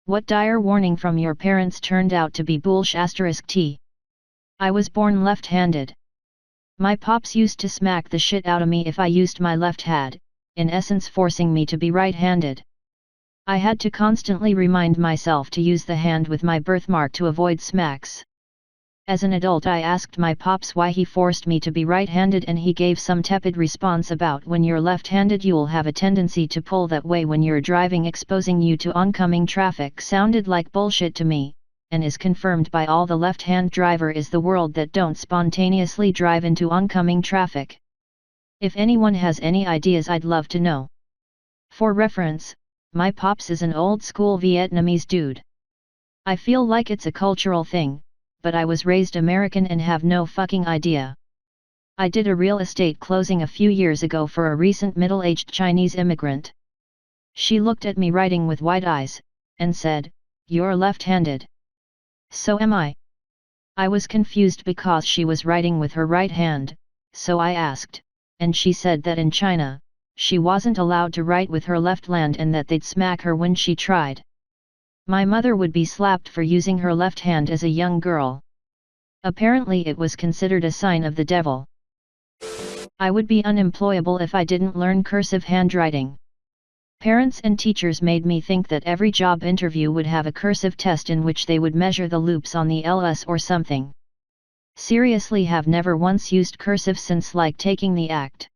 What dire warning from your parents turned out to be bullsh*t. I was born left-handed. My pops used to smack the shit out of me if I used my left hand, in essence forcing me to be right-handed. I had to constantly remind myself to use the hand with my birthmark to avoid smacks. As an adult I asked my pops why he forced me to be right-handed and he gave some tepid response about when you're left-handed you'll have a tendency to pull that way when you're driving, exposing you to oncoming traffic. Sounded like bullshit to me, and is confirmed by all the left-hand driver is the world that don't spontaneously drive into oncoming traffic. If anyone has any ideas I'd love to know. For reference, my pops is an old-school Vietnamese dude. I feel like it's a cultural thing, but I was raised American and have no fucking idea. I did a real estate closing a few years ago for a recent middle-aged Chinese immigrant. She looked at me writing with wide eyes, and said, "You're left-handed." So am I. I was confused because she was writing with her right hand, so I asked, and she said that in China, she wasn't allowed to write with her left hand and that they'd smack her when she tried. My mother would be slapped for using her left hand as a young girl. Apparently it was considered a sign of the devil. I would be unemployable if I didn't learn cursive handwriting. Parents and teachers made me think that every job interview would have a cursive test in which they would measure the loops on the LS or something. Seriously, have never once used cursive since, like taking the act.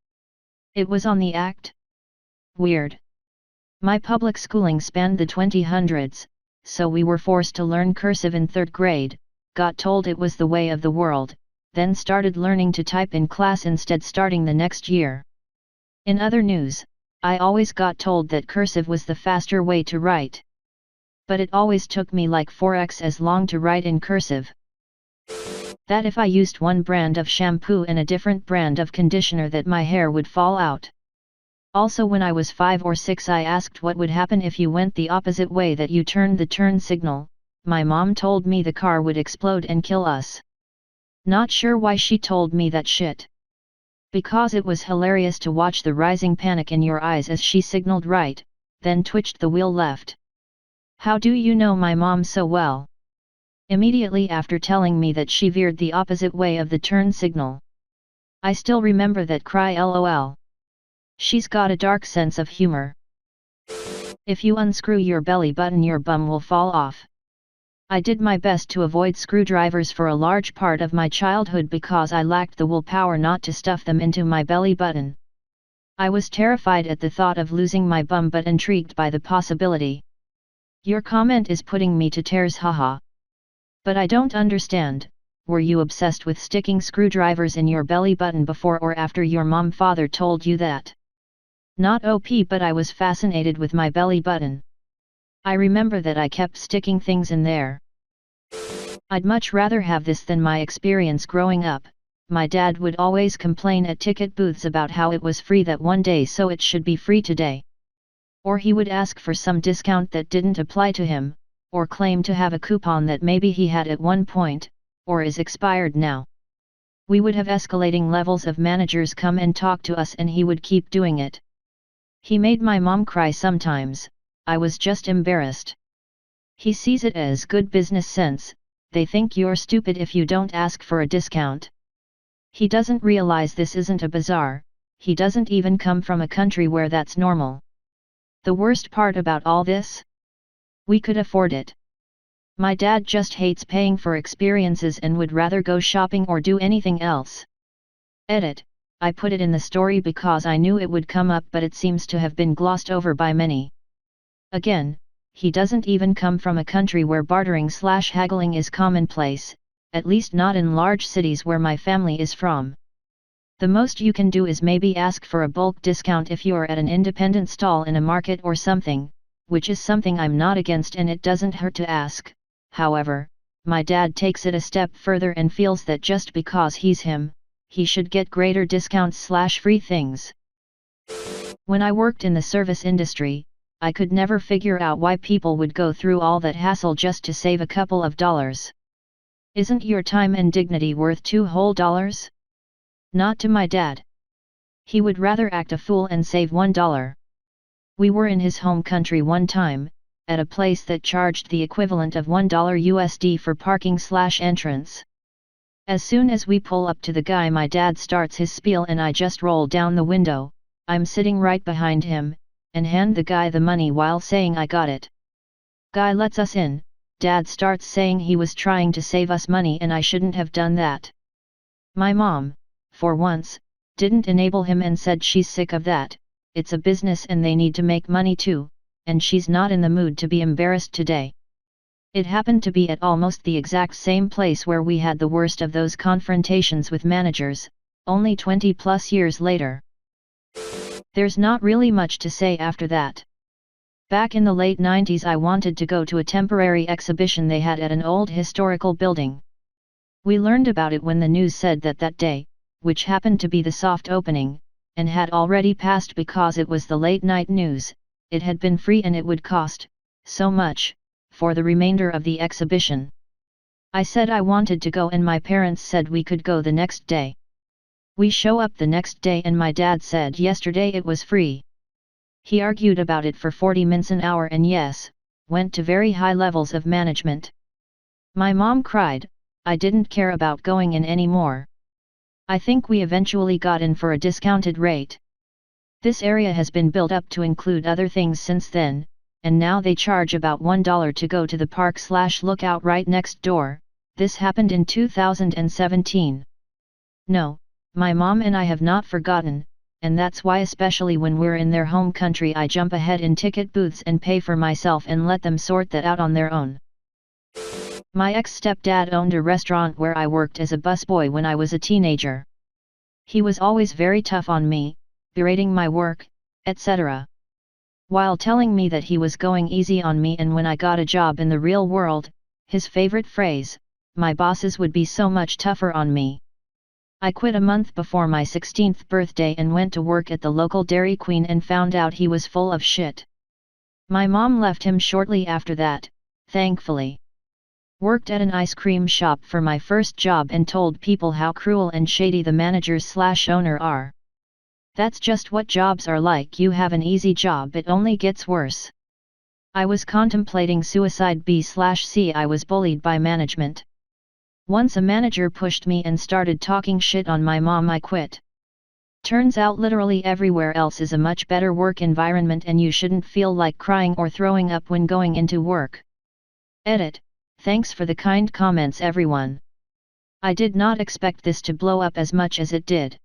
It was on the act? Weird. My public schooling spanned the 2000s, so we were forced to learn cursive in 3rd grade, got told it was the way of the world, then started learning to type in class instead starting the next year. In other news, I always got told that cursive was the faster way to write. But it always took me like 4x as long to write in cursive. That if I used one brand of shampoo and a different brand of conditioner that my hair would fall out. Also when I was 5 or 6 I asked what would happen if you went the opposite way, that you turned the turn signal. My mom told me the car would explode and kill us. Not sure why she told me that shit. Because it was hilarious to watch the rising panic in your eyes as she signaled right, then twitched the wheel left. How do you know my mom so well? Immediately after telling me that she veered the opposite way of the turn signal. I still remember that cry, lol. She's got a dark sense of humor. If you unscrew your belly button your bum will fall off. I did my best to avoid screwdrivers for a large part of my childhood because I lacked the willpower not to stuff them into my belly button. I was terrified at the thought of losing my bum but intrigued by the possibility. Your comment is putting me to tears, haha. But I don't understand, were you obsessed with sticking screwdrivers in your belly button before or after your father told you that? Not OP, but I was fascinated with my belly button. I remember that I kept sticking things in there. I'd much rather have this than my experience growing up. My dad would always complain at ticket booths about how it was free that one day so it should be free today. Or he would ask for some discount that didn't apply to him, or claim to have a coupon that maybe he had at one point, or is expired now. We would have escalating levels of managers come and talk to us and he would keep doing it. He made my mom cry sometimes. I was just embarrassed. He sees it as good business sense. They think you're stupid if you don't ask for a discount. He doesn't realize this isn't a bazaar. He doesn't even come from a country where that's normal. The worst part about all this? We could afford it. My dad just hates paying for experiences and would rather go shopping or do anything else. Edit. I put it in the story because I knew it would come up, but it seems to have been glossed over by many. Again, he doesn't even come from a country where bartering/haggling is commonplace, at least not in large cities where my family is from. The most you can do is maybe ask for a bulk discount if you're at an independent stall in a market or something, which is something I'm not against and it doesn't hurt to ask. However, my dad takes it a step further and feels that just because he's him, he should get greater discounts/free things. When I worked in the service industry, I could never figure out why people would go through all that hassle just to save a couple of dollars. Isn't your time and dignity worth $2 whole? Not to my dad. He would rather act a fool and save $1. We were in his home country one time, at a place that charged the equivalent of $1 USD for parking/entrance. As soon as we pull up to the guy, my dad starts his spiel and I just roll down the window. I'm sitting right behind him, and hand the guy the money while saying I got it. Guy lets us in. Dad starts saying he was trying to save us money and I shouldn't have done that. My mom, for once, didn't enable him and said she's sick of that, it's a business and they need to make money too, and she's not in the mood to be embarrassed today. It happened to be at almost the exact same place where we had the worst of those confrontations with managers, only 20 plus years later. There's not really much to say after that. Back in the late 90s I wanted to go to a temporary exhibition they had at an old historical building. We learned about it when the news said that day, which happened to be the soft opening, and had already passed because it was the late night news, it had been free and it would cost so much for the remainder of the exhibition. I said I wanted to go and my parents said we could go the next day. We show up the next day and my dad said yesterday it was free. He argued about it for 40 minutes an hour and yes, went to very high levels of management. My mom cried, I didn't care about going in anymore. I think we eventually got in for a discounted rate. This area has been built up to include other things since then, and now they charge about $1 to go to the park/lookout right next door. This happened in 2017. No, my mom and I have not forgotten, and that's why especially when we're in their home country I jump ahead in ticket booths and pay for myself and let them sort that out on their own. My ex-stepdad owned a restaurant where I worked as a busboy when I was a teenager. He was always very tough on me, berating my work, etc. While telling me that he was going easy on me, and when I got a job in the real world, his favorite phrase, my bosses would be so much tougher on me. I quit a month before my 16th birthday and went to work at the local Dairy Queen and found out he was full of shit. My mom left him shortly after that, thankfully. Worked at an ice cream shop for my first job and told people how cruel and shady the managers/owner are. That's just what jobs are like. You have an easy job, it only gets worse. I was contemplating suicide. B/C I was bullied by management. Once a manager pushed me and started talking shit on my mom. I quit. Turns out literally everywhere else is a much better work environment and you shouldn't feel like crying or throwing up when going into work. Edit. Thanks for the kind comments everyone. I did not expect this to blow up as much as it did.